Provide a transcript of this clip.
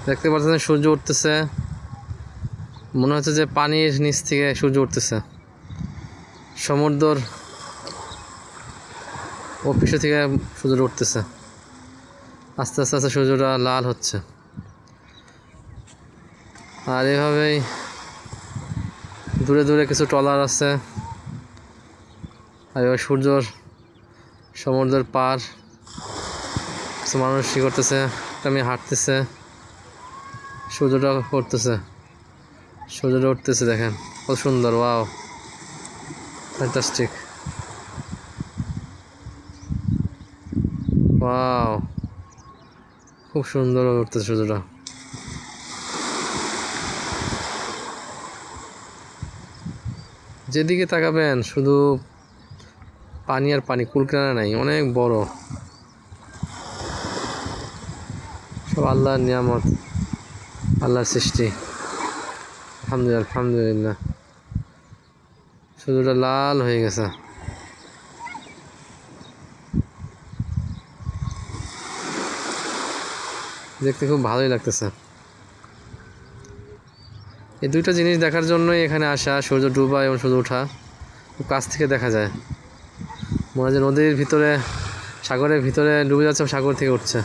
দেখতে পাচ্ছেন সূর্য উঠতেছে, মনে হচ্ছে যে পানির নিচ থেকে সূর্য উঠতেছে। সমুদ্র অফিস থেকে সূর্য উঠতেছে, আস্তে আস্তে আস্তে সূর্যটা লাল হচ্ছে। আর এভাবেই দূরে দূরে কিছু ট্রলার আছে, আর এবার সমুদ্রের পার কিছু মানুষ কি করতেছে, একটা মেয়ে হাঁটতেছে, সূর্যটা উঠতেছে, সূর্যটা উঠতেছে, দেখেন কত সুন্দর, ওয়াও ফ্যান্টাস্টিক, ওয়াও খুব সুন্দর উঠতেছে সূর্যটা। যেদিকে তাকাবেন শুধু পানি আর পানি, কুলকিনারা নাই, অনেক বড়, সব আল্লাহর নিয়ামত, আল্লাহর সৃষ্টি। আলহামদুলিল্লাহ আলহামদুলিল্লাহ। সূর্যটা লাল হয়ে গেছে, দেখতে খুব ভালোই লাগতেছে। এই দুইটা জিনিস দেখার জন্যই এখানে আসা, সূর্য ডুবা এবং সূর্য ওঠা খুব কাছ থেকে দেখা যায়। মনে হয় যে নদীর ভিতরে, সাগরের ভিতরে ডুবে যাচ্ছে, সাগর থেকে উঠছে।